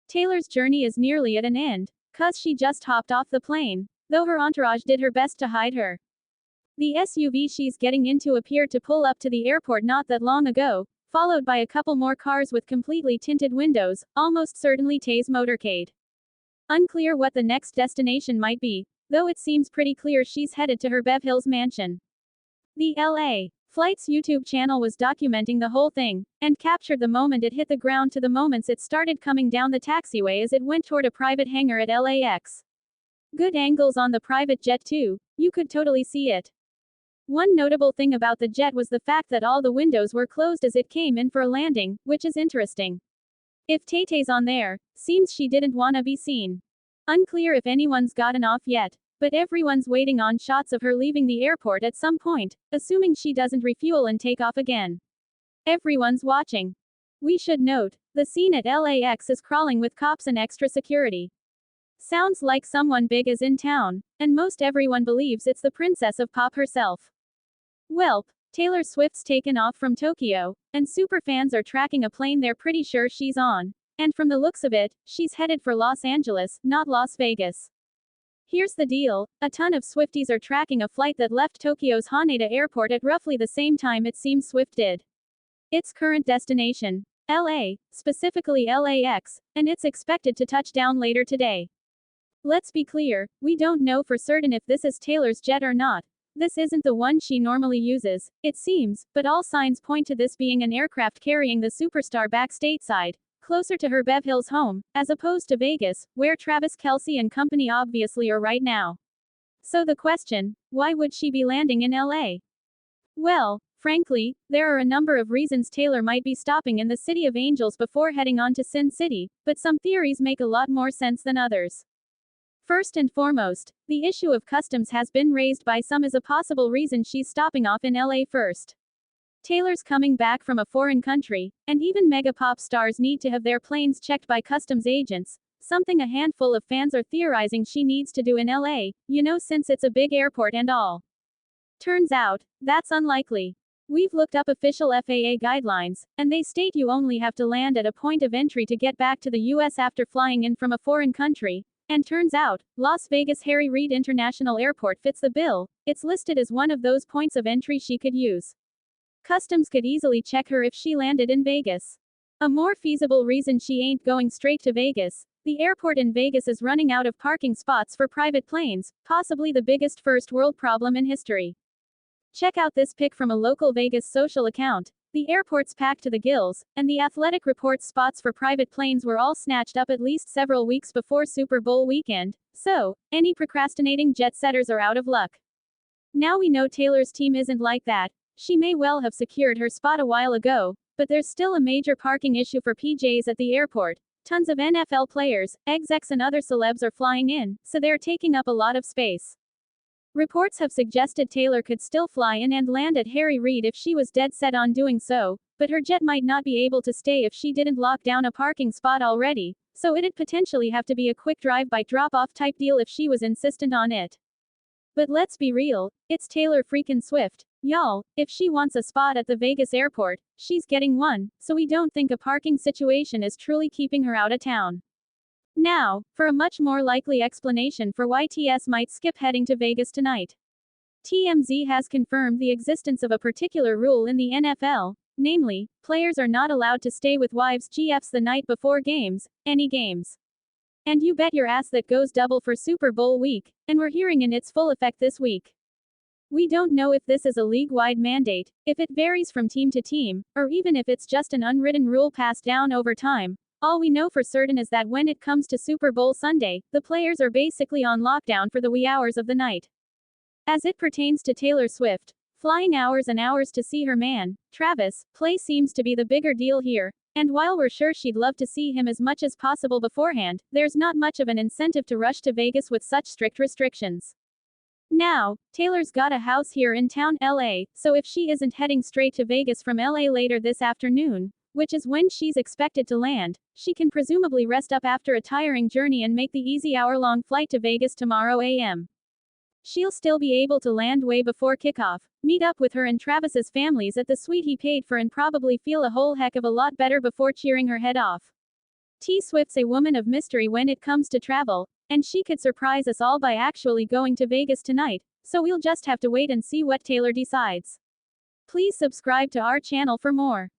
Taylor's journey is nearly at an end, 'cause she just hopped off the plane, though her entourage did her best to hide her. The SUV she's getting into appeared to pull up to the airport not that long ago, followed by a couple more cars with completely tinted windows, almost certainly Tay's motorcade. Unclear what the next destination might be, though it seems pretty clear she's headed to her Bev Hills mansion. The LA Flight's YouTube channel was documenting the whole thing, and captured the moment it hit the ground to the moments it started coming down the taxiway as it went toward a private hangar at LAX. Good angles on the private jet too, you could totally see it. One notable thing about the jet was the fact that all the windows were closed as it came in for a landing, which is interesting. If Tay-Tay's on there, seems she didn't wanna be seen. Unclear if anyone's gotten off yet, but everyone's waiting on shots of her leaving the airport at some point, assuming she doesn't refuel and take off again. Everyone's watching. We should note, the scene at LAX is crawling with cops and extra security. Sounds like someone big is in town, and most everyone believes it's the Princess of Pop herself. Welp, Taylor Swift's taken off from Tokyo, and superfans are tracking a plane they're pretty sure she's on. And from the looks of it, she's headed for Los Angeles, not Las Vegas. Here's the deal, a ton of Swifties are tracking a flight that left Tokyo's Haneda Airport at roughly the same time it seems Swift did. Its current destination, LA, specifically LAX, and it's expected to touch down later today. Let's be clear, we don't know for certain if this is Taylor's jet or not. This isn't the one she normally uses, it seems, but all signs point to this being an aircraft carrying the superstar back stateside, closer to her Bev Hills home, as opposed to Vegas, where Travis Kelce and company obviously are right now. So the question, why would she be landing in LA? Well, frankly, there are a number of reasons Taylor might be stopping in the City of Angels before heading on to Sin City, but some theories make a lot more sense than others. First and foremost, the issue of customs has been raised by some as a possible reason she's stopping off in LA first. Taylor's coming back from a foreign country, and even mega pop stars need to have their planes checked by customs agents, something a handful of fans are theorizing she needs to do in LA, since it's a big airport and all. Turns out, that's unlikely. We've looked up official FAA guidelines, and they state you only have to land at a point of entry to get back to the US after flying in from a foreign country. And turns out, Las Vegas Harry Reid International Airport fits the bill. It's listed as one of those points of entry she could use. Customs could easily check her if she landed in Vegas. A more feasible reason she ain't going straight to Vegas: the airport in Vegas is running out of parking spots for private planes, possibly the biggest first world problem in history. Check out this pic from a local Vegas social account. The airport's packed to the gills, and The Athletic reports spots for private planes were all snatched up at least several weeks before Super Bowl weekend, so, any procrastinating jet setters are out of luck. Now we know Taylor's team isn't like that. She may well have secured her spot a while ago, but there's still a major parking issue for PJs at the airport. Tons of NFL players, execs and other celebs are flying in, so they're taking up a lot of space. Reports have suggested Taylor could still fly in and land at Harry Reid if she was dead set on doing so, but her jet might not be able to stay if she didn't lock down a parking spot already, so it'd potentially have to be a quick drive-by drop-off type deal if she was insistent on it. But let's be real, it's Taylor freaking Swift, y'all. If she wants a spot at the Vegas airport, she's getting one, so we don't think a parking situation is truly keeping her out of town. Now, for a much more likely explanation for why TS might skip heading to Vegas tonight. TMZ has confirmed the existence of a particular rule in the NFL, namely, players are not allowed to stay with wives' GFs the night before games, any games. And you bet your ass that goes double for Super Bowl week, and we're hearing in its full effect this week. We don't know if this is a league-wide mandate, if it varies from team to team, or even if it's just an unwritten rule passed down over time. All we know for certain is that when it comes to Super Bowl Sunday, the players are basically on lockdown for the wee hours of the night. As it pertains to Taylor Swift, flying hours and hours to see her man, Travis, play seems to be the bigger deal here, and while we're sure she'd love to see him as much as possible beforehand, there's not much of an incentive to rush to Vegas with such strict restrictions. Now, Taylor's got a house here in town, LA, so if she isn't heading straight to Vegas from LA later this afternoon, which is when she's expected to land, she can presumably rest up after a tiring journey and make the easy hour-long flight to Vegas tomorrow AM. She'll still be able to land way before kickoff, meet up with her and Travis's families at the suite he paid for and probably feel a whole heck of a lot better before cheering her head off. T Swift's a woman of mystery when it comes to travel, and she could surprise us all by actually going to Vegas tonight, so we'll just have to wait and see what Taylor decides. Please subscribe to our channel for more.